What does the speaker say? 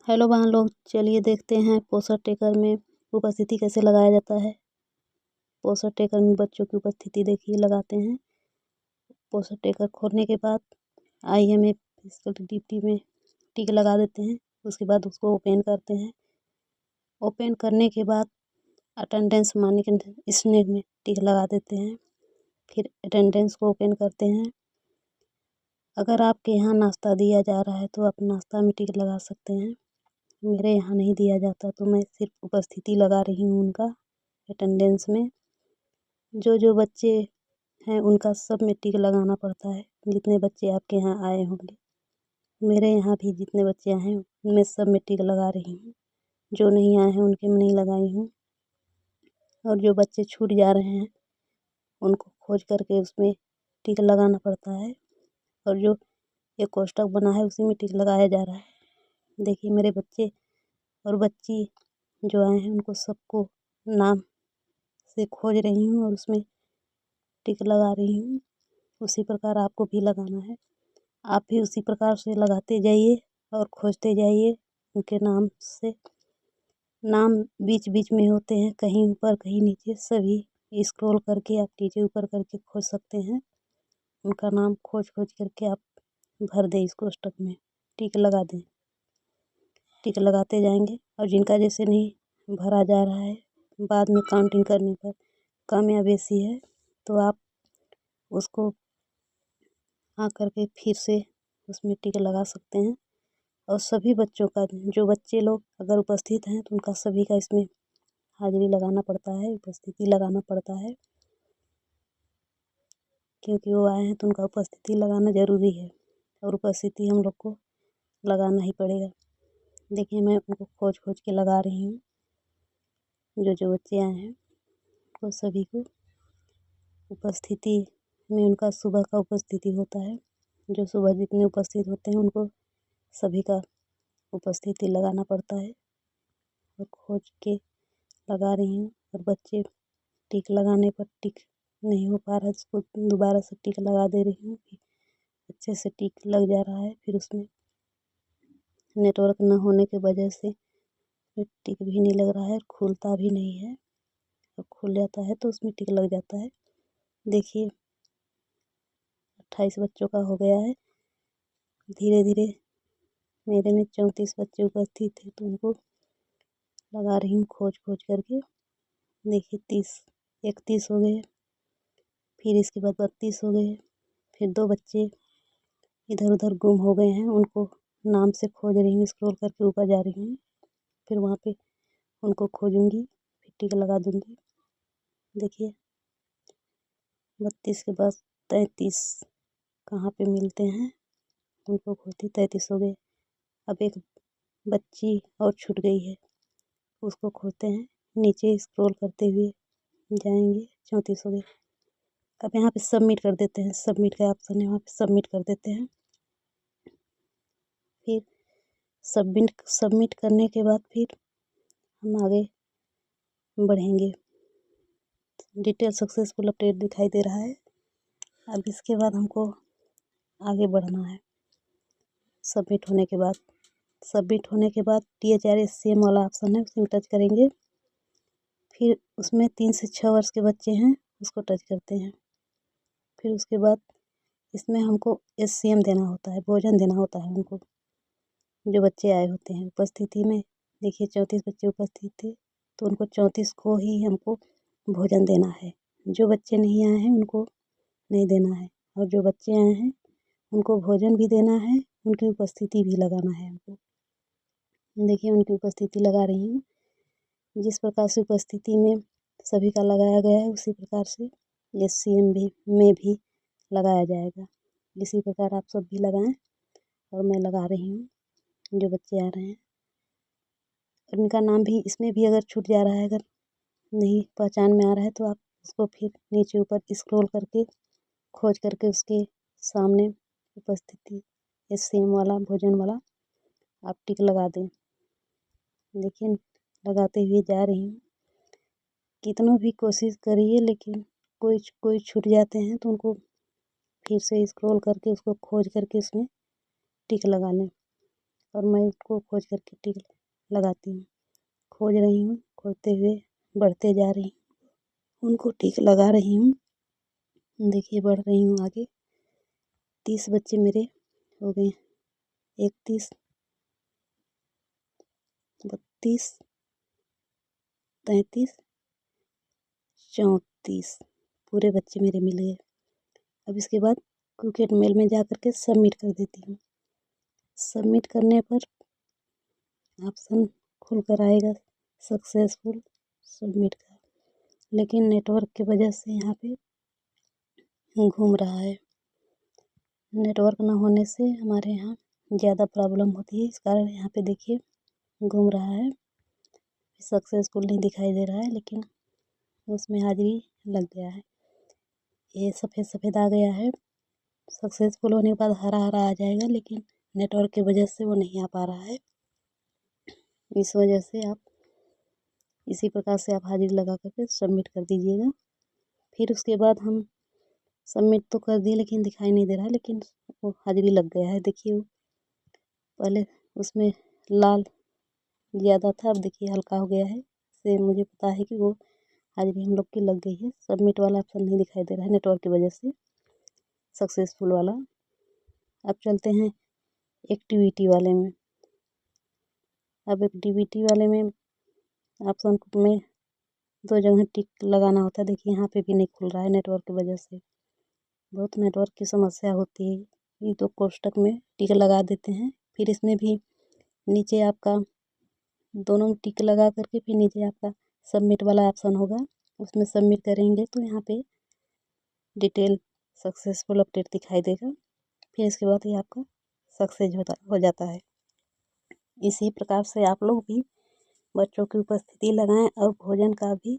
Hello बहन लोग, चलिए देखते हैं पोस्टर टेकर में उपस्थिति कैसे लगाया जाता है। पोस्टर टेकर में बच्चों की उपस्थिति देखिए लगाते हैं। पोस्टर टेकर खोलने के बाद IMA फिजिकल एक्टिविटी में टिक लगा देते हैं। उसके बाद उसको ओपन करते हैं। ओपन करने के बाद अटेंडेंस मारने के इसमें में टिक लगा देते हैं। फिर अटेंडेंस को ओपन करते हैं। अगर आपके यहाँ नाश्ता दिया जा रहा है तो आप नाश्ता में टिक लगा सकते हैं। मेरे यहाँ नहीं दिया जाता तो मैं सिर्फ उपस्थिति लगा रही हूँ उनका अटेंडेंस में। जो बच्चे हैं उनका सब में टिक लगाना पड़ता है, जितने बच्चे आपके यहाँ आए होंगे। मेरे यहाँ भी जितने बच्चे आए हैं उनमें सब में टिक लगा रही हूँ। जो नहीं आए हैं उनके में नहीं लगाई हूँ। और जो बच्चे छूट जा रहे हैं उनको खोज करके उसमें टिक लगाना पड़ता है। और जो एक कोष्ठक बना है उसी में टिक लगाया जा रहा है। देखिए मेरे बच्चे और बच्ची जो आए हैं उनको सबको नाम से खोज रही हूँ और उसमें टिक लगा रही हूँ। उसी प्रकार आपको भी लगाना है। आप भी उसी प्रकार से लगाते जाइए और खोजते जाइए उनके नाम से। नाम बीच बीच में होते हैं, कहीं ऊपर कहीं नीचे, सभी स्क्रॉल करके आप नीचे ऊपर करके खोज सकते हैं। उनका नाम खोज खोज करके आप भर दें इस कोष्ठक में, टिक लगा दें। टिक लगाते जाएंगे और जिनका जैसे नहीं भरा जा रहा है, बाद में काउंटिंग करने पर कम या बेसी है तो आप उसको आकर के फिर से उसमें टिक लगा सकते हैं। और सभी बच्चों का, जो बच्चे लोग अगर उपस्थित हैं तो उनका सभी का इसमें हाजिरी लगाना पड़ता है, उपस्थिति लगाना पड़ता है, क्योंकि वो आए हैं तो उनका उपस्थिति लगाना ज़रूरी है और उपस्थिति हम लोग को लगाना ही पड़ेगा। देखिए मैं उनको खोज खोज के लगा रही हूँ। जो बच्चे आए हैं वो सभी को उपस्थिति में, उनका सुबह का उपस्थिति होता है। जो सुबह जितने उपस्थित होते हैं उनको सभी का उपस्थिति लगाना पड़ता है और खोज के लगा रही हूँ। और बच्चे टिक लगाने पर टिक नहीं हो पा रहा है उसको दोबारा से टिक लगा दे रही हूँ कि अच्छे से टिक लग जा रहा है। फिर उसमें नेटवर्क न होने की वजह से टिक भी नहीं लग रहा है, खुलता भी नहीं है। और खुल जाता है तो उसमें टिक लग जाता है। देखिए 28 बच्चों का हो गया है। धीरे धीरे मेरे में 34 बच्चे उपस्थित थे तो उनको लगा रही हूँ खोज खोज करके। देखिए 31 हो गए, फिर इसके बाद 32 हो गए। फिर 2 बच्चे इधर उधर गुम हो गए हैं, उनको नाम से खोज रही हूँ, स्क्रॉल करके ऊपर जा रही हूँ। फिर वहाँ पे उनको खोजूँगी, फिर टिक लगा दूँगी। देखिए 32 के बाद 33 कहाँ पे मिलते हैं उनको खोजती, 33 हो गए। अब एक बच्ची और छूट गई है, उसको खोजते हैं, नीचे स्क्रॉल करते हुए जाएंगे। 34 हो गए। अब यहाँ पे सबमिट कर देते हैं, सबमिट का ऑप्शन है, वहाँ पे सबमिट कर देते हैं। फिर सबमिट करने के बाद फिर हम आगे बढ़ेंगे। डिटेल सक्सेसफुल अपडेट दिखाई दे रहा है। अब इसके बाद हमको आगे बढ़ना है। सबमिट होने के बाद THRSCM वाला ऑप्शन है, उसमें टच करेंगे। फिर उसमें 3 से 6 वर्ष के बच्चे हैं, उसको टच करते हैं। फिर उसके बाद इसमें हमको SCM देना होता है, भोजन देना होता है उनको, जो बच्चे आए होते हैं उपस्थिति में। देखिए 34 बच्चे उपस्थित थे तो उनको 34 को ही हमको भोजन देना है। जो बच्चे नहीं आए हैं उनको नहीं देना है, और जो बच्चे आए हैं उनको भोजन भी देना है, उनकी उपस्थिति भी लगाना है हमको। देखिए उनकी उपस्थिति लगा रही हूँ। जिस प्रकार से उपस्थिति में सभी का लगाया गया है उसी प्रकार से SCM भी में भी लगाया जाएगा। इसी प्रकार आप सब भी लगाएं और मैं लगा रही हूँ। जो बच्चे आ रहे हैं और इनका नाम भी इसमें भी अगर छूट जा रहा है, अगर नहीं पहचान में आ रहा है तो आप उसको फिर नीचे ऊपर स्क्रॉल करके खोज करके उसके सामने उपस्थिति SCM वाला, भोजन वाला आप टिक लगा दें। देखिए लगाते हुए जा रही हूँ। कितनों भी कोशिश करिए लेकिन कोई छूट जाते हैं तो उनको फिर से स्क्रॉल करके उसको खोज करके उसमें टिक लगा लें। और मैं उसको खोज करके टिक लगाती हूँ। खोज रही हूँ, खोजते हुए बढ़ते जा रही हूँ, उनको टिक लगा रही हूँ। देखिए बढ़ रही हूँ आगे। 30 बच्चे मेरे हो गए। 31, 32, 33, 34 पूरे बच्चे मेरे मिल गए। अब इसके बाद क्रिकेट मेल में जा कर के सबमिट कर देती हूँ। सबमिट करने पर ऑप्शन खुल कर आएगा सक्सेसफुल सबमिट का, लेकिन नेटवर्क की वजह से यहाँ पे घूम रहा है। नेटवर्क ना होने से हमारे यहाँ ज़्यादा प्रॉब्लम होती है, इस कारण यहाँ पे देखिए घूम रहा है, सक्सेसफुल नहीं दिखाई दे रहा है, लेकिन उसमें हाजिरी लग गया है। ये सफ़ेद सफ़ेद आ गया है। सक्सेसफुल होने के बाद हरा हरा आ जाएगा, लेकिन नेटवर्क की वजह से वो नहीं आ पा रहा है। इस वजह से आप इसी प्रकार से आप हाजिरी लगा करके सबमिट कर दीजिएगा। फिर उसके बाद हम सबमिट तो कर दिए, लेकिन दिखाई नहीं दे रहा है, लेकिन वो हाजिरी लग गया है। देखिए पहले उसमें लाल ज़्यादा था, अब देखिए हल्का हो गया है। इससे मुझे पता है कि वो हाजिरी हम लोग की लग गई है। सबमिट वाला ऑप्शन नहीं दिखाई दे रहा है नेटवर्क की वजह से, सक्सेसफुल वाला। अब चलते हैं एक्टिविटी वाले में। अब एक्टिविटी वाले में ऑप्शन में 2 जगह टिक लगाना होता है। देखिए यहाँ पे भी नहीं खुल रहा है नेटवर्क की वजह से। बहुत नेटवर्क की समस्या होती है। ये तो कोष्ठक में टिक लगा देते हैं, फिर इसमें भी नीचे आपका दोनों में टिक लगा करके फिर नीचे आपका सबमिट वाला ऑप्शन होगा, उसमें सबमिट करेंगे तो यहाँ पे डिटेल सक्सेसफुल अपडेट दिखाई देगा। फिर इसके बाद ये आपका सक्सेस हो जाता है। इसी प्रकार से आप लोग भी बच्चों की उपस्थिति लगाएं और भोजन का भी